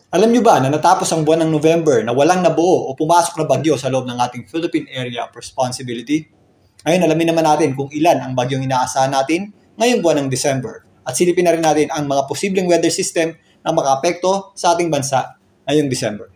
Alam nyo ba na natapos ang buwan ng November na walang nabuo o pumasok na bagyo sa loob ng ating Philippine Area of Responsibility? Ngayon, alamin naman natin kung ilan ang bagyong inaasahan natin ngayong buwan ng December. At silipin na rin natin ang mga posibleng weather system na makaapekto sa ating bansa ngayong December.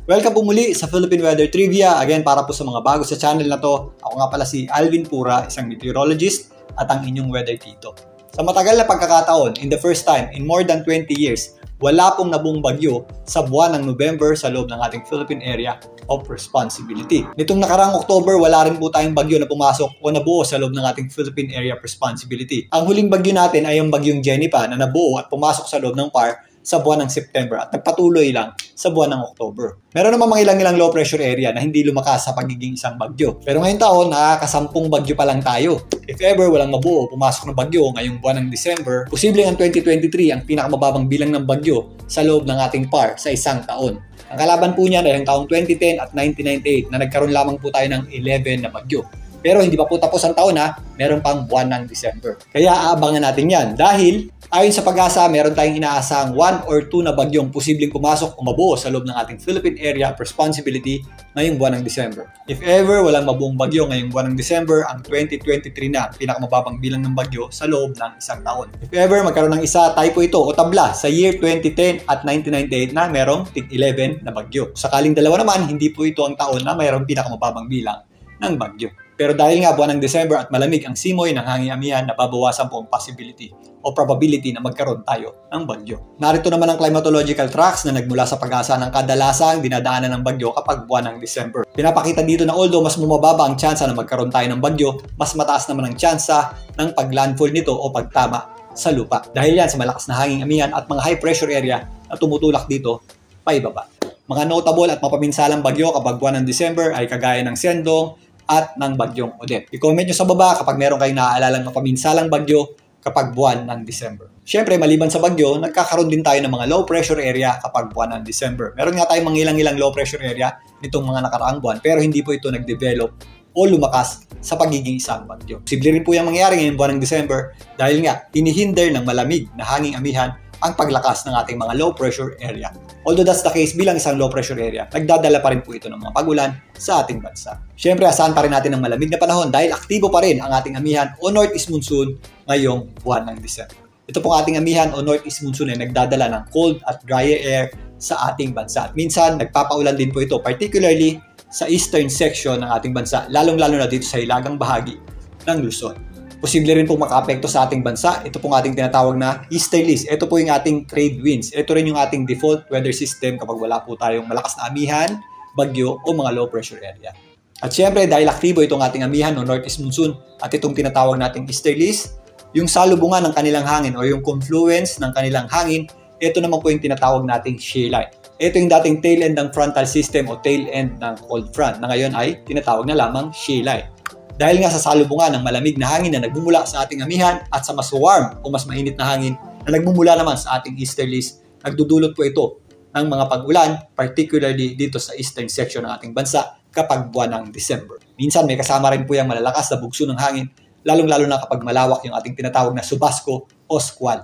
Welcome po muli sa Philippine Weather Trivia. Again, para po sa mga bago sa channel na to, ako nga pala si Alvin Pura, isang meteorologist at ang inyong weather tito. Sa matagal na pagkakataon, in the first time in more than 20 years, wala pong nabuong bagyo sa buwan ng November sa loob ng ating Philippine Area of Responsibility. Nitong nakarang October, wala rin po tayong bagyo na pumasok o nabuo sa loob ng ating Philippine Area of Responsibility. Ang huling bagyo natin ay ang bagyong Jennifer na nabuo at pumasok sa loob ng PAR sa buwan ng September at nagpatuloy lang sa buwan ng October. Meron naman mga ilang low pressure area na hindi lumakas sa pagiging isang bagyo. Pero ngayong taon, nakakasampung bagyo pa lang tayo. If ever walang mabuo pumasok na bagyo ngayong buwan ng December, posibleng ang 2023 ang pinakamababang bilang ng bagyo sa loob ng ating PAR sa isang taon. Ang kalaban po niyan ay ang taong 2010 at 1998 na nagkaroon lamang po tayo ng 11 na bagyo. Pero hindi pa po tapos ang taon meron pang buwan ng December. Kaya aabangan natin yan dahil ayon sa Pag-asa, meron tayong inaasahang 1 or 2 na bagyong posibleng pumasok o mabuo sa loob ng ating Philippine Area of Responsibility ngayong buwan ng December. If ever walang mabuong bagyo ngayong buwan ng December, ang 2023 na ang pinakamababang bilang ng bagyo sa loob ng isang taon. If ever magkaroon ng isa, typo ito o tabla sa year 2010 at 1998 na merong tig-11 na bagyo. Sakaling dalawa naman, hindi po ito ang taon na mayroong pinakamababang bilang ng bagyo. Pero dahil nga buwan ng December at malamig ang simoy ng hangin amihan, nababawasan po ang possibility o probability na magkaroon tayo ng bagyo. Narito naman ang climatological tracks na nagmula sa Pag-asa ng kadalasang dinadaanan ng bagyo kapag buwan ng December. Pinapakita dito na although mas bumababa ang tsansa na magkaroon tayo ng bagyo, mas mataas naman ang tsansa ng paglandfall nito o pagtama sa lupa. Dahil yan sa malakas na hangin amihan at mga high pressure area na tumutulak dito paibaba. Mga notable at mapaminsalang bagyo kapag buwan ng December ay kagaya ng Sendong at ng bagyong Odette. I-comment nyo sa baba kapag meron kayong naaalalang mapaminsalang bagyo kapag buwan ng December. Siyempre, maliban sa bagyo, nagkakaroon din tayo ng mga low pressure area kapag buwan ng December. Meron nga tayong mga ilang low pressure area nitong mga nakaraang buwan, pero hindi po ito nag-develop o lumakas sa pagiging isang bagyo. Posible rin po yung mangyari ngayong buwan ng December dahil nga hinihinder ng malamig na hanging amihan ang paglakas ng ating mga low pressure area. Although that's the case bilang isang low pressure area, nagdadala pa rin po ito ng mga pag-ulan sa ating bansa. Siyempre, asahan pa rin natin ng malamig na panahon dahil aktibo pa rin ang ating amihan o northeast monsoon ngayong buwan ng December. Ito pong ating amihan o northeast monsoon ay nagdadala ng cold at drier air sa ating bansa. At minsan, nagpapaulan din po ito, particularly sa eastern section ng ating bansa, lalong-lalo na dito sa hilagang bahagi ng Luzon. Posible rin pong makaapekto sa ating bansa. Ito pong ating tinatawag na easterlies. Ito po yung ating trade winds. Ito rin yung ating default weather system kapag wala po tayong malakas na amihan, bagyo o mga low pressure area. At syempre, dahil aktibo itong ating amihan o northeast monsoon at itong tinatawag nating easterlies, yung salubungan ng kanilang hangin o yung confluence ng kanilang hangin, ito naman po yung tinatawag nating shear line. Ito yung dating tail end ng frontal system o tail end ng cold front na ngayon ay tinatawag na lamang shear line. Dahil nga sa salubungan ng malamig na hangin na nagmumula sa ating amihan at sa mas warm o mas mainit na hangin na nagmumula naman sa ating easterlies, nagdudulot po ito ng mga pag-ulan, particularly dito sa eastern section ng ating bansa kapag buwan ng December. Minsan may kasama rin po yung malalakas na bugso ng hangin, lalong-lalo na kapag malawak yung ating tinatawag na subasco o squall.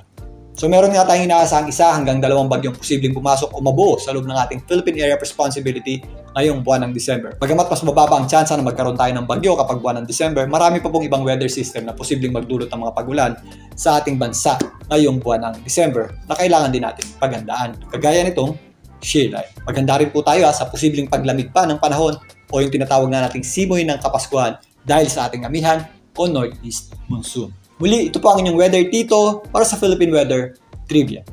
So meron nga tayong inaasahang 1 hanggang 2 bagyong posibleng pumasok o mabuo sa loob ng ating Philippine Area of Responsibility ngayong buwan ng December. Bagamat mas mababa ang tsansa na magkaroon tayo ng bagyo kapag buwan ng December, marami pa pong ibang weather system na posibleng magdulot ng mga pag-ulan sa ating bansa ngayong buwan ng December na kailangan din natin paghandaan. Kagaya nitong shear line. Maganda rin po tayo sa posibleng paglamig pa ng panahon o yung tinatawag na nating simoy ng Kapaskuhan dahil sa ating amihan o northeast monsoon. Muli, ito po ang inyong weather tito para sa Philippine Weather Trivia.